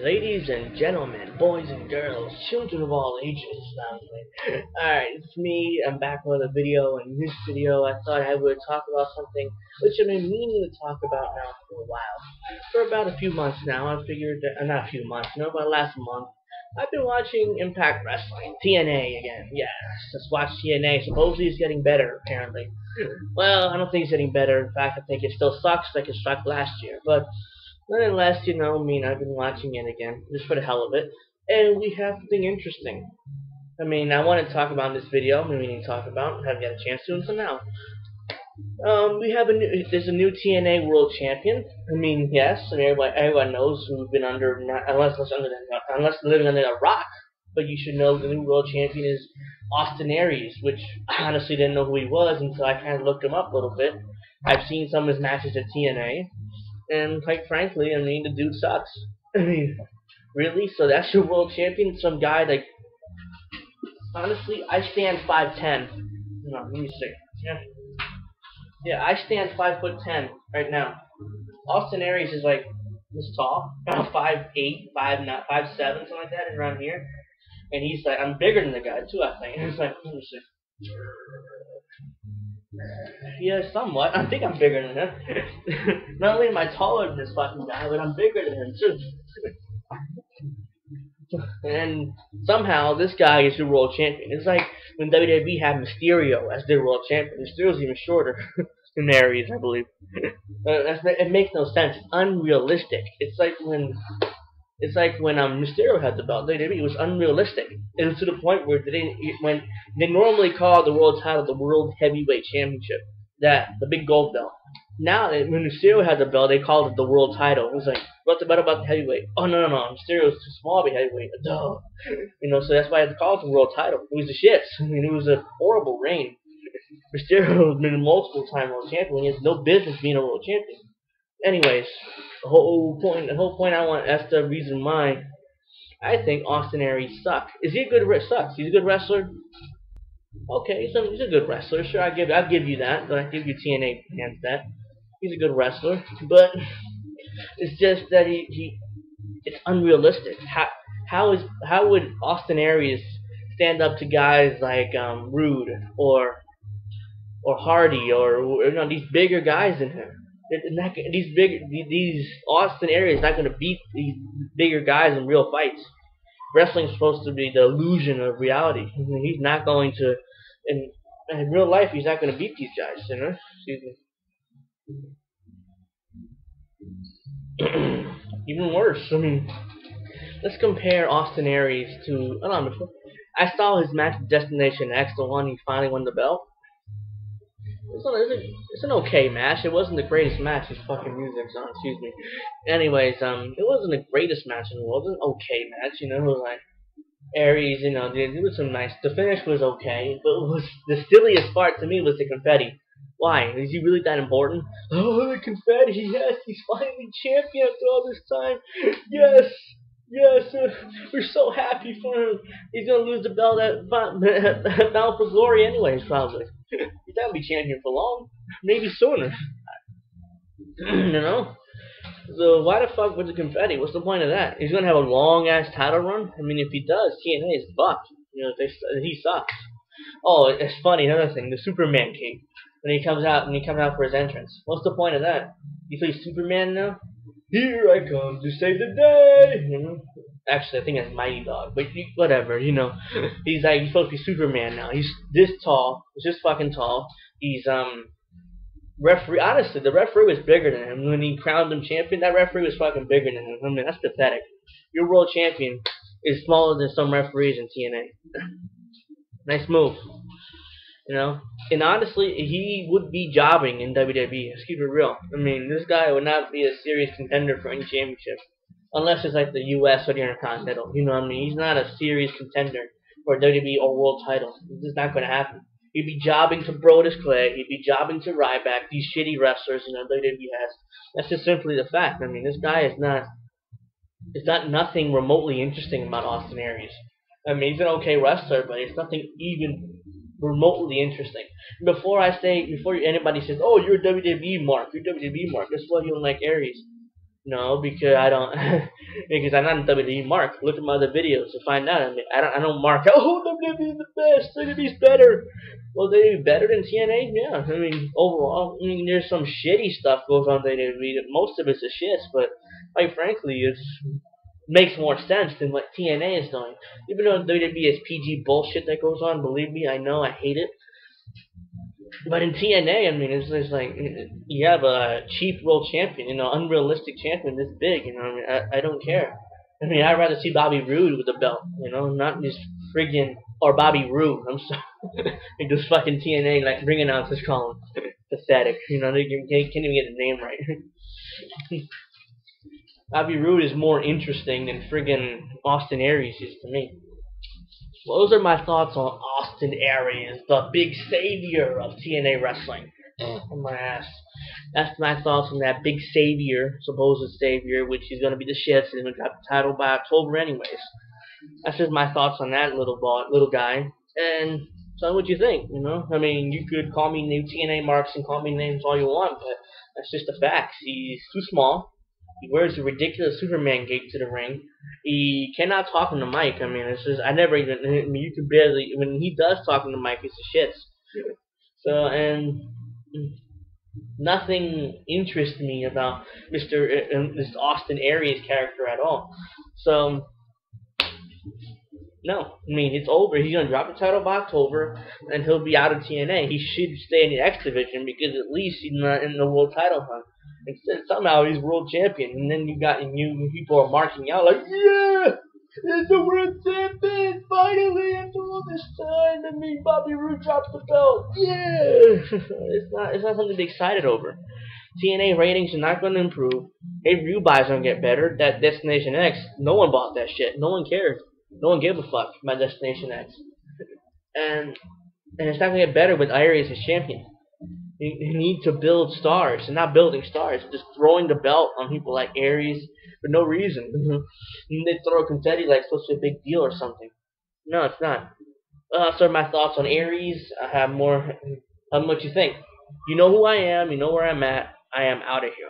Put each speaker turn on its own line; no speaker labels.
Ladies and gentlemen, boys and girls, children of all ages. Alright, it's me. I'm back with a video. In this video, I thought I would talk about something which I've been meaning to talk about now for a while. For about a few months now, I figured that, not a few months, no, but last month, I've been watching Impact Wrestling, TNA again. Yes, just watch TNA. Supposedly it's getting better, apparently. Well, I don't think it's getting better. In fact, I think it still sucks like it sucked last year. But nonetheless, I've been watching it again, just for the hell of it, and we have something interesting. I want to talk about in this video, we need to talk about, haven't got a chance to until now. There's a new TNA World Champion. Yes, everyone knows who's been under, unless living under a rock, but you should know the new World Champion is Austin Aries, which I honestly didn't know who he was until I kind of looked him up a little bit. I've seen some of his matches at TNA, and quite frankly, the dude sucks. Really? So that's your world champion? Some guy like, honestly, I stand 5'10". No, let me see. Yeah, I stand 5'10" right now. Austin Aries is like this tall, about 5'8", 5'9", 5'7", something like that, around here. And he's like, I'm bigger than the guy too, I think. It's like, let me see. Yeah, somewhat. I think I'm bigger than him. Not only am I taller than this fucking guy, but I'm bigger than him too. And somehow this guy is your world champion. It's like when WWE had Mysterio as their world champion. Mysterio's even shorter than Aries, I believe. It makes no sense. It's unrealistic. It's like when Mysterio had the belt. WWE, it was unrealistic. It was to the point where when they normally call the world title the World Heavyweight Championship, the big gold belt. Now when Mysterio had the belt, they called it the world title. It was like, what's the belt about the heavyweight? Oh no, Mysterio's too small to be heavyweight. Duh. So that's why they called it the world title. It was the shits. It was a horrible reign. Mysterio has been a multiple time world champion. He has no business being a world champion. Anyways, that's the reason why I think Austin Aries sucks. Is he a good sucks? He's a good wrestler. Okay, so he's a good wrestler. Sure, I'll give you that. But I give you TNA fans that he's a good wrestler. But it's just that it's unrealistic. How would Austin Aries stand up to guys like Rude or Hardy or these bigger guys than him? These Austin Aries not going to beat these bigger guys in real fights. Wrestling's supposed to be the illusion of reality. He's not going to, in real life, he's not going to beat these guys. Excuse me. Even worse. Let's compare Austin Aries to. I saw his match with Destination X, the one he finally won the belt. It's an okay match. It wasn't the greatest match. His fucking music's on. Excuse me. Anyways, it wasn't the greatest match in the world. It was an okay match. Like Aries. It was some nice. The finish was okay, but it was the silliest part to me was the confetti. Why? Is he really that important? Oh, the confetti! Yes, he's finally champion after all this time. Yes. Yes, we're so happy for him. He's gonna lose the belt at Bound for Glory anyways, probably. He's not gonna be champion for long. Maybe sooner. So why the fuck with the confetti? What's the point of that? He's gonna have a long ass title run. If he does, TNA is fucked. He sucks. Oh, it's funny. Another thing, the Superman cape. When he comes out for his entrance. What's the point of that? He plays Superman now. Here I come to save the day. Actually, I think that's Mighty Dog, but whatever. He's supposed to be Superman now. He's this tall. He's just fucking tall. He's referee. Honestly, the referee was bigger than him when he crowned him champion. That referee was fucking bigger than him. That's pathetic. Your world champion is smaller than some referees in TNA. Nice move. And honestly, he would be jobbing in WWE. Let's keep it real. This guy would not be a serious contender for any championship. Unless it's like the US or the Intercontinental. He's not a serious contender for a WWE or world title. This is not going to happen. He'd be jobbing to Brodus Clay. He'd be jobbing to Ryback. These shitty wrestlers, WWE has. That's just simply the fact. This guy is not. It's not nothing remotely interesting about Austin Aries. He's an okay wrestler, but it's nothing even remotely interesting. Before anybody says, "Oh, you're a WWE mark," guess what? You don't like Aries. No, because I don't, because I'm not in WWE Mark. Look at my other videos to find out. I mean, I don't mark. Oh, WWE is the best. WWE's better. Well, they better than TNA. Yeah, I mean, overall, I mean, there's some shitty stuff goes on in WWE. Most of it's a shit, but quite frankly, it makes more sense than what TNA is doing. Even though WWE is PG bullshit that goes on, believe me, I know, I hate it. But in TNA, I mean, it's just like you have a cheap world champion, unrealistic champion this big. I mean, I don't care. I mean, I'd rather see Bobby Roode with a belt, not this friggin' or Bobby Roode. I'm sorry, like this fucking TNA like ring announcers call him pathetic. They can't even get the name right. Bobby Roode is more interesting than friggin' Austin Aries is to me. Well, those are my thoughts on Austin Aries, the big savior of TNA wrestling. On my ass. That's my thoughts on that big savior, supposed savior, which is going to be the shits, and he's going to drop the title by October anyways. That's just my thoughts on that little guy. And tell me what you think, I mean, you could call me new TNA marks and call me names all you want, but that's just the facts. He's too small. He wears a ridiculous Superman cape to the ring. He cannot talk on the mic. I mean, it's just, I mean, you could barely, when he does talk on the mic, it's the shits. So, and nothing interests me about this Austin Aries character at all. So, no. I mean, it's over. He's going to drop the title by October, and he'll be out of TNA. He should stay in the X Division, because at least he's not in the world title hunt. Instead, somehow he's world champion, and then you got new people are marking out like, yeah, it's the world champion, finally after all this time. I mean, Bobby Roode drops the belt, yeah. It's not something to be excited over. TNA ratings are not going to improve. Pay-per-view buys don't get better. That Destination X, no one bought that shit. No one cares. No one gave a fuck about Destination X. And it's not going to get better with Aries as champion. You need to build stars, and not building stars, just throwing the belt on people like Aries for no reason. And they throw confetti like it's supposed to be a big deal or something. No, it's not. So my thoughts on Aries. I have more. Tell me what you think. You know who I am. You know where I'm at. I am out of here.